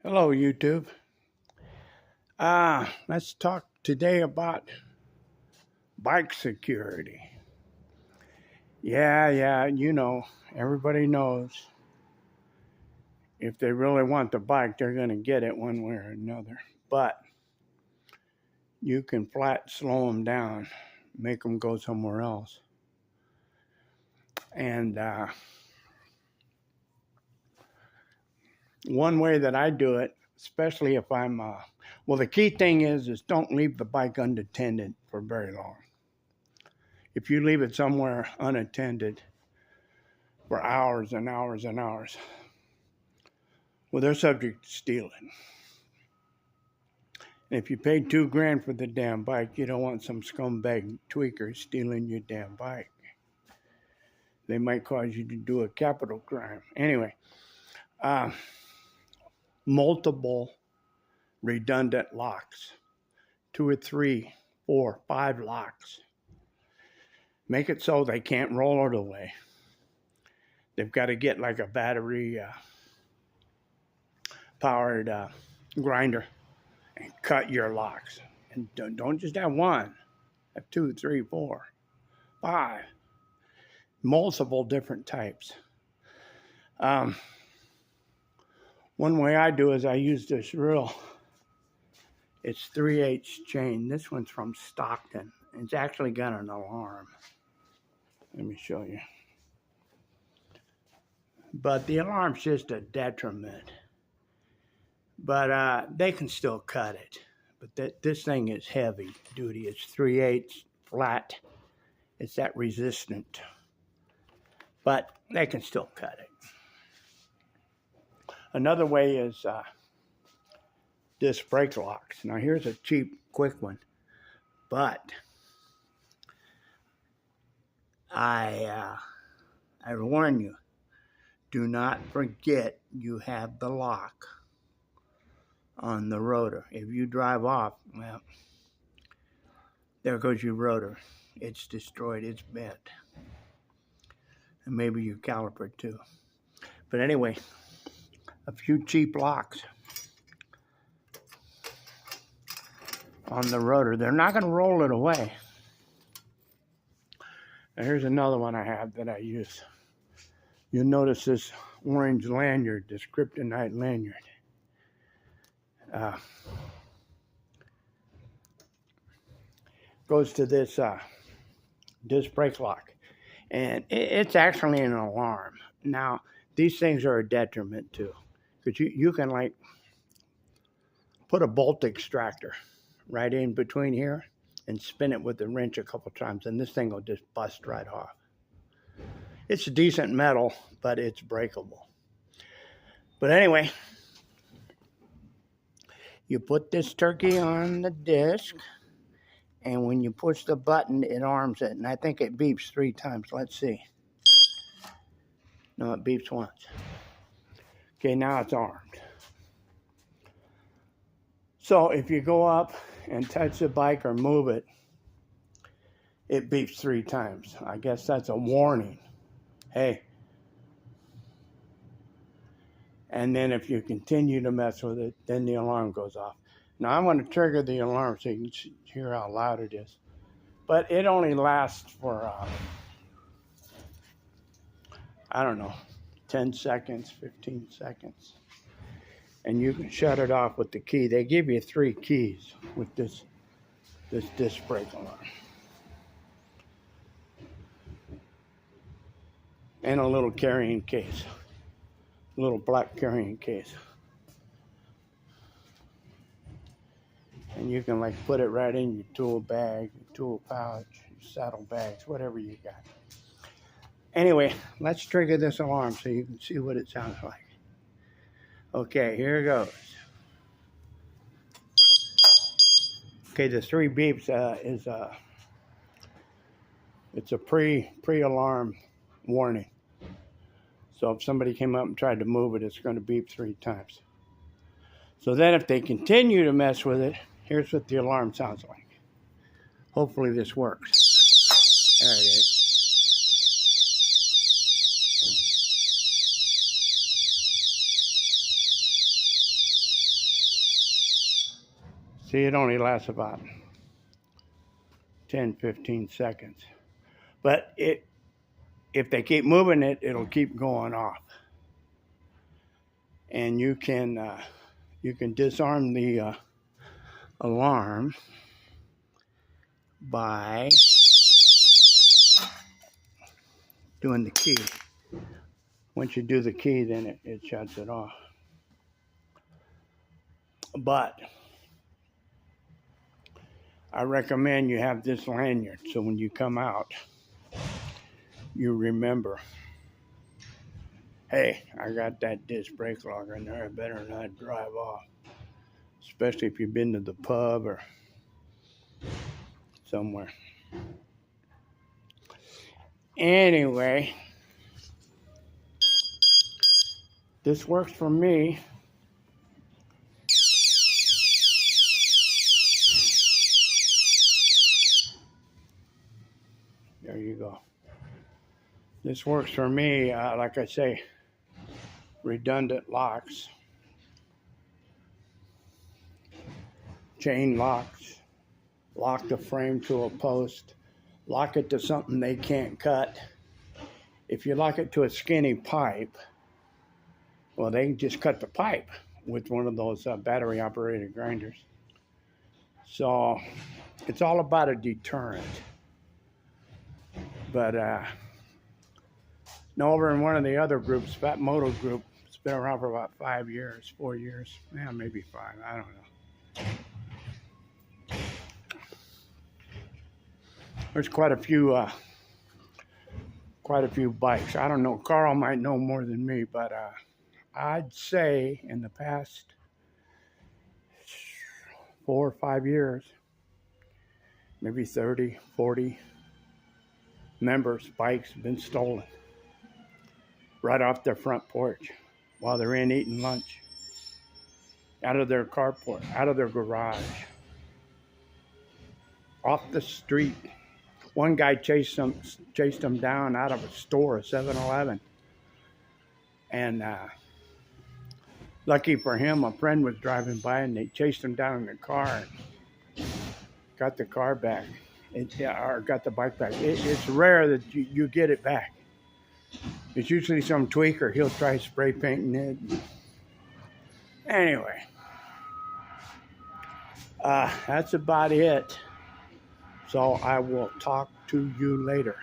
Hello, YouTube. Let's talk today about bike security. Yeah, everybody knows if they really want the bike, they're going to get it one way or another. But you can flat slow them down, make them go somewhere else. And one way that I do it, especially if I'm, the key thing is don't leave the bike unattended for very long. If you leave it somewhere unattended for hours and hours and hours, well, they're subject to stealing. And if you paid $2,000 for the damn bike, you don't want some scumbag tweaker stealing your damn bike. They might cause you to do a capital crime. Anyway, multiple redundant locks, 2 or 3, 4, 5 locks. Make it so they can't roll it away. They've got to get like a battery powered grinder and cut your locks. And don't just have one, have 2, 3, 4, 5, multiple different types. One way I do is I use this it's 3/8 chain. This one's from Stockton. It's actually got an alarm. Let me show you. But the alarm's just a detriment. But they can still cut it. But this thing is heavy duty. It's 3/8 flat. It's that resistant. But they can still cut it. Another way is disc brake locks. Now here's a cheap, quick one. But I warn you, do not forget you have the lock on the rotor. If you drive off, well, there goes your rotor. It's destroyed, it's bent. And maybe your caliper too. But anyway, a few cheap locks on the rotor. They're not going to roll it away. Now here's another one I have that I use. You'll notice this orange lanyard, this kryptonite lanyard. Goes to this disc brake lock. And it's actually an alarm. Now, these things are a detriment too. Because you can like put a bolt extractor right in between here and spin it with a wrench a couple times, and this thing will just bust right off. It's a decent metal, but it's breakable. But anyway, you put this turkey on the disc, and when you push the button, it arms it. And I think it beeps 3 times. Let's see. No, it beeps once. Okay, now it's armed. So if you go up and touch the bike or move it, it beeps 3 times. I guess that's a warning. Hey. And then if you continue to mess with it, then the alarm goes off. Now I'm going to trigger the alarm so you can hear how loud it is. But it only lasts for, I don't know, 10 seconds, 15 seconds. And you can shut it off with the key. They give you 3 keys with this disc brake alarm. And a little carrying case. A little black carrying case. And you can like put it right in your tool bag, your tool pouch, your saddle bags, whatever you got. Anyway, let's trigger this alarm so you can see what it sounds like. Okay, here it goes. Okay, the 3 beeps it's a pre-alarm warning. So if somebody came up and tried to move it, it's going to beep 3 times. So then if they continue to mess with it, here's what the alarm sounds like. Hopefully this works. There it is. See, it only lasts about 10, 15 seconds. But if they keep moving it, it'll keep going off. And you can disarm the alarm by doing the key. Once you do the key, then it shuts it off. But I recommend you have this lanyard so when you come out, you remember, hey, I got that disc brake lock in there. I better not drive off, especially if you've been to the pub or somewhere. Anyway, this works for me. There you go. This works for me, like I say, redundant locks, chain locks, lock the frame to a post, lock it to something they can't cut. If you lock it to a skinny pipe, well, they can just cut the pipe with one of those battery-operated grinders. So it's all about a deterrent. But no, over in one of the other groups, Fat Moto Group, it's been around for about 5 years, 4 years, yeah, maybe 5, I don't know. There's quite a few bikes. I don't know, Carl might know more than me, but I'd say in the past 4 or 5 years, maybe 30, 40 members' bikes have been stolen right off their front porch while they're in eating lunch, out of their carport, out of their garage, off the street. One guy chased them down out of a store, a 7-Eleven. And lucky for him, a friend was driving by and they chased him down in the car and got the car back, or got the bike back. It's rare that you get it back. It's usually some tweaker. He'll try spray painting it. Anyway, that's about it. So I will talk to you later.